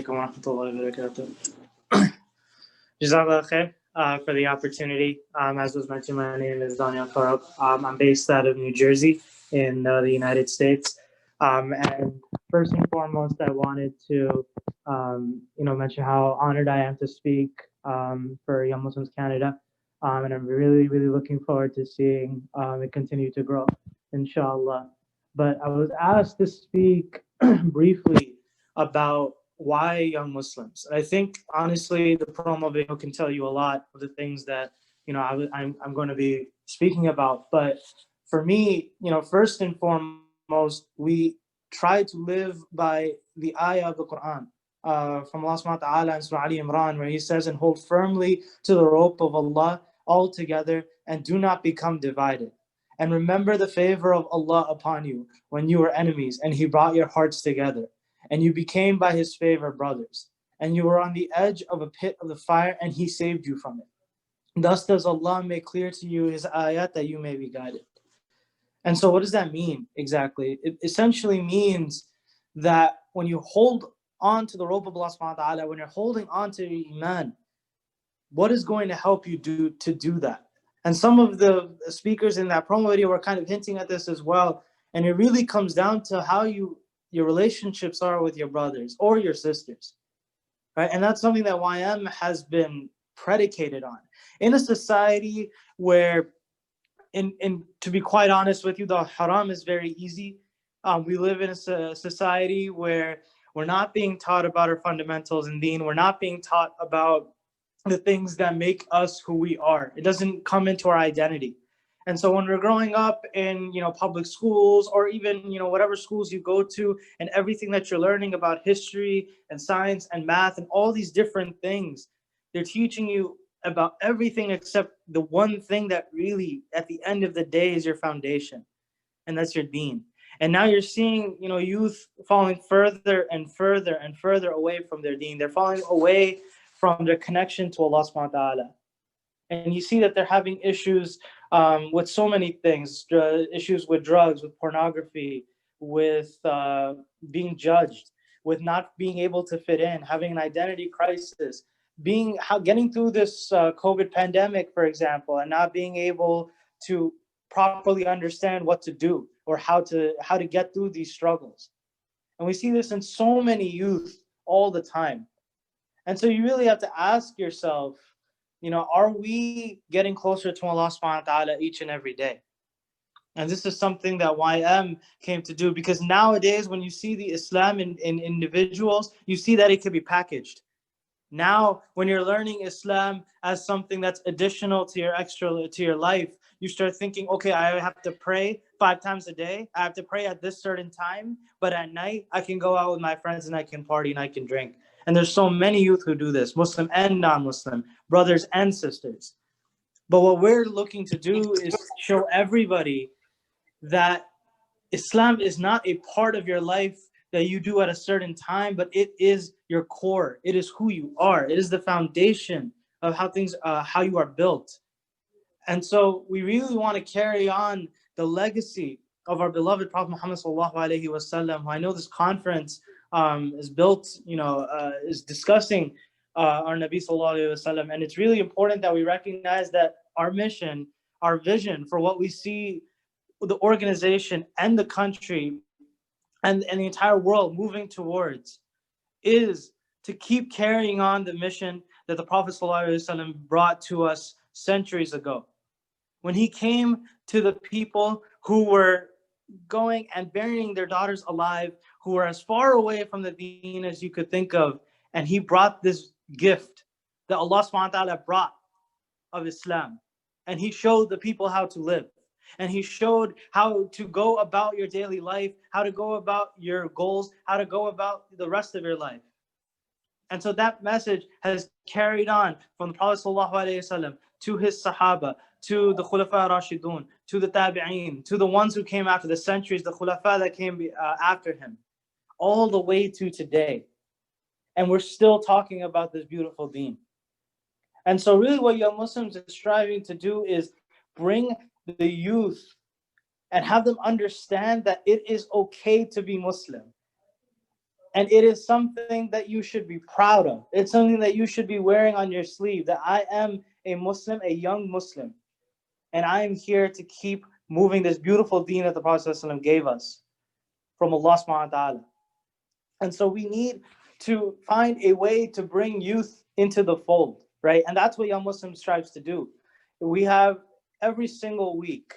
alaikum wa rahmatullahi wa barakatuh. Jazakallah khair for the opportunity. As was mentioned, my name is Danial Farrukh. I'm based out of New Jersey in the United States. And first and foremost, I wanted to mention how honored I am to speak for Young Muslims Canada. And I'm really, really looking forward to seeing it continue to grow, inshallah. But I was asked to speak briefly about why young Muslims. I think, honestly, the promo video can tell you a lot of the things that, I'm going to be speaking about. But for me, first and foremost, we try to live by the ayah of the Quran from Allah subhanahu wa ta'ala in Surah Ali Imran, where he says, and hold firmly to the rope of Allah all together and do not become divided. And remember the favor of Allah upon you when you were enemies and he brought your hearts together. And you became by his favor brothers. And you were on the edge of a pit of the fire and he saved you from it. Thus does Allah make clear to you his ayat that you may be guided. And so what does that mean exactly? It essentially means that when you hold on to the rope of Allah subhanahu wa ta'ala, when you're holding on to your iman, what is going to help you do that? And some of the speakers in that promo video were kind of hinting at this as well. And it really comes down to how your relationships are with your brothers or your sisters, right? And that's something that YM has been predicated on. In a society where, to be quite honest with you, the haram is very easy. We live in a society where we're not being taught about our fundamentals in deen. We're not being taught about the things that make us who we are. It doesn't come into our identity. And so when we're growing up in, public schools or even, whatever schools you go to, and everything that you're learning about history and science and math and all these different things, they're teaching you about everything except the one thing that really, at the end of the day, is your foundation, and that's your deen. And now you're seeing, youth falling further and further and further away from their deen. They're falling away from their connection to Allah subhanahu wa ta'ala. And you see that they're having issues with so many things, issues with drugs, with pornography, with being judged, with not being able to fit in, having an identity crisis, getting through this COVID pandemic, for example, and not being able to properly understand what to do or how to get through these struggles. And we see this in so many youth all the time. And so you really have to ask yourself, are we getting closer to Allah subhanahu wa ta'ala each and every day? And this is something that YM came to do, because nowadays when you see the Islam in individuals, you see that it can be packaged. Now, when you're learning Islam as something that's additional to your life, you start thinking, okay, I have to pray 5 times a day. I have to pray at this certain time, but at night I can go out with my friends and I can party and I can drink. And there's so many youth who do this, Muslim and non-Muslim, brothers and sisters. But what we're looking to do is show everybody that Islam is not a part of your life that you do at a certain time, but it is your core. It is who you are. It is the foundation of how you are built. And so we really want to carry on the legacy of our beloved Prophet Muhammad sallallahu alaihi wasallam, who I know this conference is built, is discussing our Nabi sallallahu alaihi wasallam. And it's really important that we recognize that our mission, our vision for what we see the organization and the country and the entire world moving towards is to keep carrying on the mission that the Prophet ﷺ brought to us centuries ago. When he came to the people who were going and burying their daughters alive, who were as far away from the deen as you could think of, and he brought this gift that Allah subhanahu wa ta'ala brought of Islam. And he showed the people how to live. And he showed how to go about your daily life, how to go about your goals, how to go about the rest of your life. And so that message has carried on from the Prophet ﷺ to his Sahaba, to the Khulafa Rashidun, to the Tabi'een, to the ones who came after, the centuries, the Khulafa that came after him, all the way to today. And we're still talking about this beautiful deen. And so really what Young Muslims is striving to do is bring the youth and have them understand that it is okay to be Muslim. And it is something that you should be proud of. It's something that you should be wearing on your sleeve, that I am a Muslim, a young Muslim, and I am here to keep moving this beautiful deen that the Prophet ﷺ gave us from Allah subhanahu wa ta'ala. And so we need to find a way to bring youth into the fold, right? And that's what Young Muslim strives to do. We have every single week,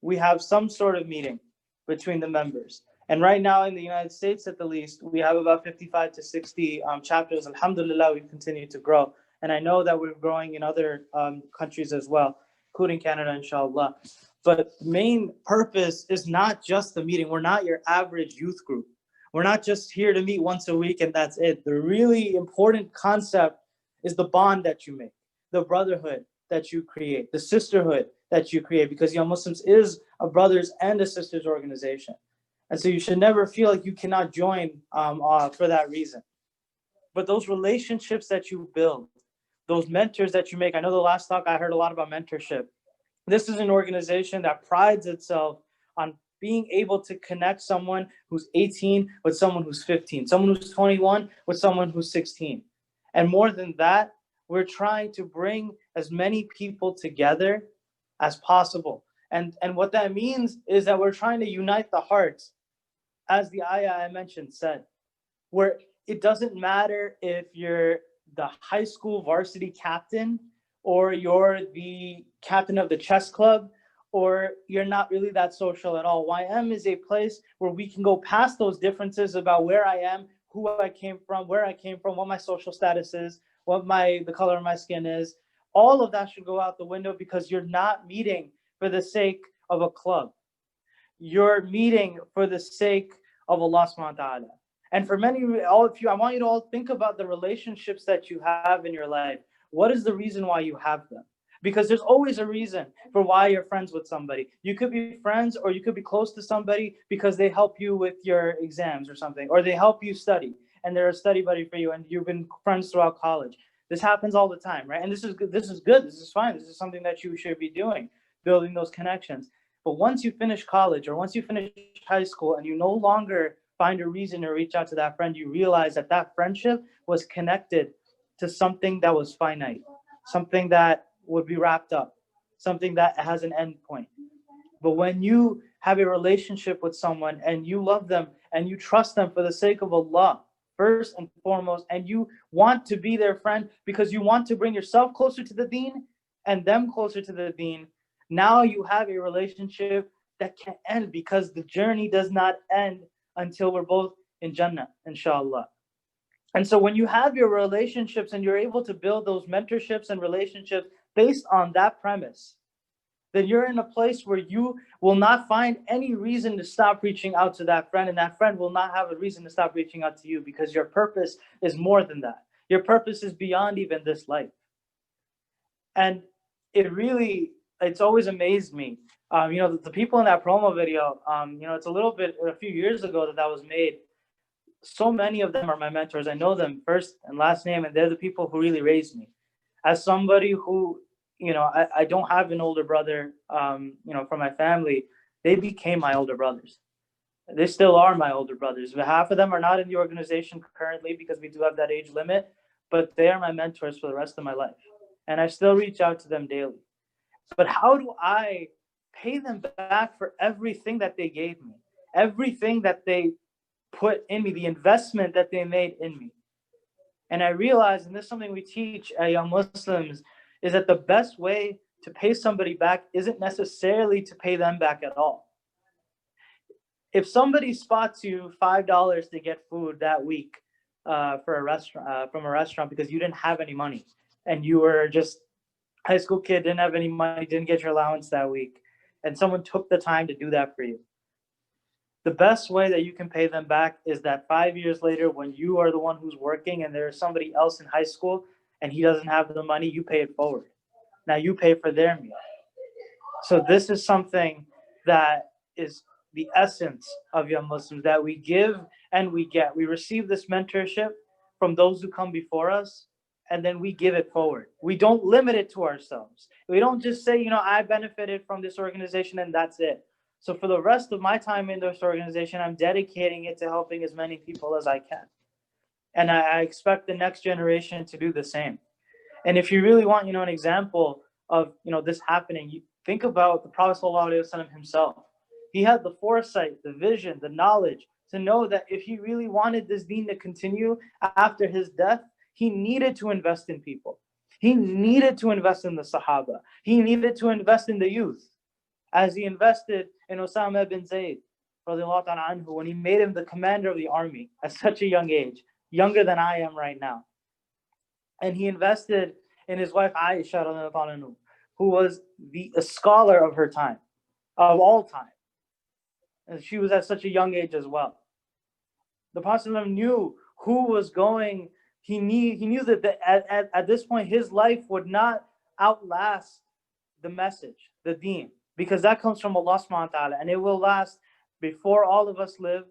we have some sort of meeting between the members. And right now in the United States, at the least, we have about 55 to 60 chapters. Alhamdulillah, we continue to grow. And I know that we're growing in other countries as well, including Canada, inshallah. But the main purpose is not just the meeting. We're not your average youth group. We're not just here to meet once a week and that's it. The really important concept is the bond that you make, the brotherhood that you create, the sisterhood that you create, because Young Muslims is a brothers and a sisters organization. And so you should never feel like you cannot join for that reason. But those relationships that you build, those mentors that you make, I know the last talk I heard a lot about mentorship. This is an organization that prides itself on being able to connect someone who's 18 with someone who's 15, someone who's 21 with someone who's 16. And more than that, we're trying to bring as many people together as possible. And what that means is that we're trying to unite the hearts, as the ayah I mentioned said, where it doesn't matter if you're the high school varsity captain or you're the captain of the chess club, or you're not really that social at all. YM is a place where we can go past those differences about where I am, who I came from, where I came from, what my social status is, what the color of my skin is. All of that should go out the window, because you're not meeting for the sake of a club. You're meeting for the sake of Allah subhanahu wa ta'ala. And for all of you, I want you to all think about the relationships that you have in your life. What is the reason why you have them? Because there's always a reason for why you're friends with somebody. You could be friends, or you could be close to somebody because they help you with your exams or something, or they help you study and they're a study buddy for you and you've been friends throughout college. This happens all the time, right? And this is good. This is good. This is fine. This is something that you should be doing, building those connections. But once you finish college or once you finish high school and you no longer find a reason to reach out to that friend, you realize that that friendship was connected to something that was finite, something that would be wrapped up, something that has an end point. But when you have a relationship with someone and you love them and you trust them for the sake of Allah, first and foremost, and you want to be their friend because you want to bring yourself closer to the deen and them closer to the deen, now you have a relationship that can end, because the journey does not end until we're both in Jannah, inshallah. And so when you have your relationships and you're able to build those mentorships and relationships based on that premise, then you're in a place where you will not find any reason to stop reaching out to that friend, and that friend will not have a reason to stop reaching out to you, because your purpose is more than that. Your purpose is beyond even this life. And it's always amazed me. The people in that promo video, it's a few years ago that was made. So many of them are my mentors. I know them first and last name, and they're the people who really raised me. As somebody who, I don't have an older brother, from my family, they became my older brothers. They still are my older brothers. But half of them are not in the organization currently because we do have that age limit, but they are my mentors for the rest of my life. And I still reach out to them daily. But how do I pay them back for everything that they gave me, everything that they put in me, the investment that they made in me? And I realize, and this is something we teach young Muslims, is that the best way to pay somebody back isn't necessarily to pay them back at all. If somebody spots you $5 to get food that week from a restaurant because you didn't have any money and you were just a high school kid, didn't have any money, didn't get your allowance that week, and someone took the time to do that for you, the best way that you can pay them back is that 5 years later, when you are the one who's working and there's somebody else in high school and he doesn't have the money, you pay it forward. Now you pay for their meal. So this is something that is the essence of young Muslims, that we give and we get. We receive this mentorship from those who come before us, and then we give it forward. We don't limit it to ourselves. We don't just say, I benefited from this organization and that's it. So for the rest of my time in this organization, I'm dedicating it to helping as many people as I can. And I expect the next generation to do the same. And if you really want, an example of, this happening, you think about the Prophet ﷺ himself. He had the foresight, the vision, the knowledge to know that if he really wanted this deen to continue after his death, he needed to invest in people. He needed to invest in the Sahaba. He needed to invest in the youth, as he invested in Osama bin Zayd, anhu, when he made him the commander of the army at such a young age, younger than I am right now. And he invested in his wife Aisha, who was a scholar of her time, of all time. And she was at such a young age as well. The Prophet knew who was going. He knew that at this point his life would not outlast the message, the deen, because that comes from Allah subhanahu wa ta'ala, and it will last before all of us live,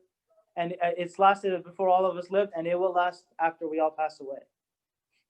and it's lasted before all of us lived, and it will last after we all pass away.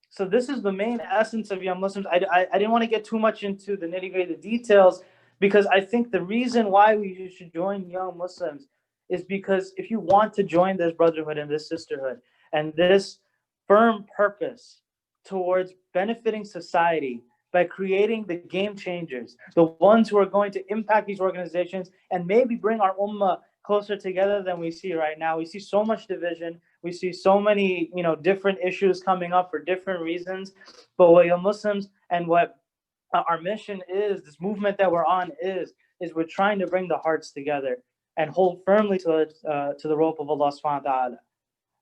So this is the main essence of Young Muslims. I didn't want to get too much into the nitty-gritty details, because I think the reason why we should join Young Muslims is because if you want to join this brotherhood and this sisterhood and this firm purpose towards benefiting society by creating the game changers, the ones who are going to impact these organizations and maybe bring our ummah closer together than we see right now. We see so much division. We see so many, different issues coming up for different reasons. But what Young Muslims and what our mission is, this movement that we're on is we're trying to bring the hearts together and hold firmly to the rope of Allah subhanahu wa ta'ala.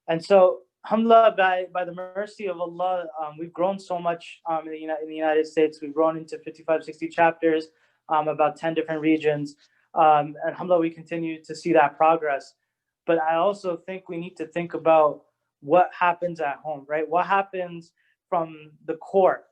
And so, alhamdulillah, by the mercy of Allah, we've grown so much in the United States. We've grown into 55, 60 chapters, about 10 different regions. And alhamdulillah, we continue to see that progress. But I also think we need to think about what happens at home, right? What happens from the core,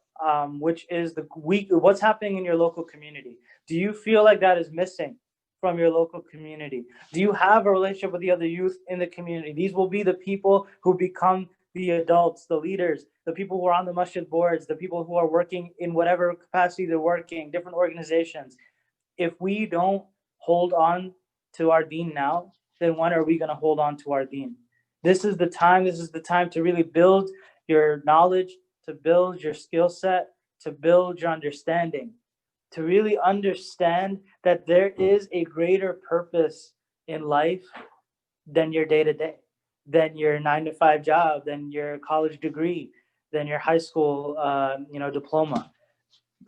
which is what's happening in your local community. Do you feel like that is missing from your local community? Do you have a relationship with the other youth in the community? These will be the people who become the adults, the leaders, the people who are on the masjid boards, the people who are working in whatever capacity they're working, different organizations. If we don't hold on to our deen now, then when are we going to hold on to our deen? This is the time to really build your knowledge, to build your skill set, to build your understanding, to really understand that there is a greater purpose in life than your day-to-day, than your 9-to-5 job, than your college degree, than your high school diploma.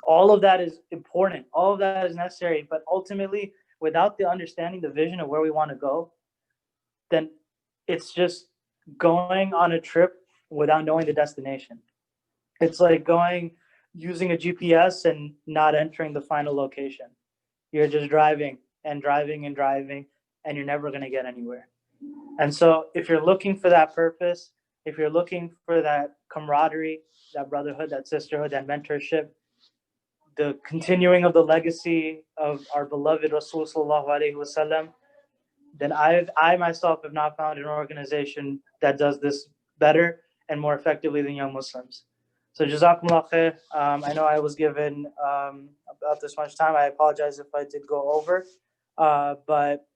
All of that is important. All of that is necessary. But ultimately, without the understanding, the vision of where we want to go, then it's just going on a trip without knowing the destination. It's like using a GPS and not entering the final location. You're just driving and driving and driving, and you're never going to get anywhere. And so if you're looking for that purpose, if you're looking for that camaraderie, that brotherhood, that sisterhood, that mentorship, the continuing of the legacy of our beloved Rasul sallallahu alaihi wasallam, then I myself have not found an organization that does this better and more effectively than Young Muslims. So Jazakumullah khair. I know I was given about this much time. I apologize if I did go over, but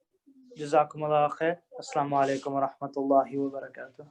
Jazakumullah khair. Assalamu alaikum wa rahmatullahi wa barakatuh.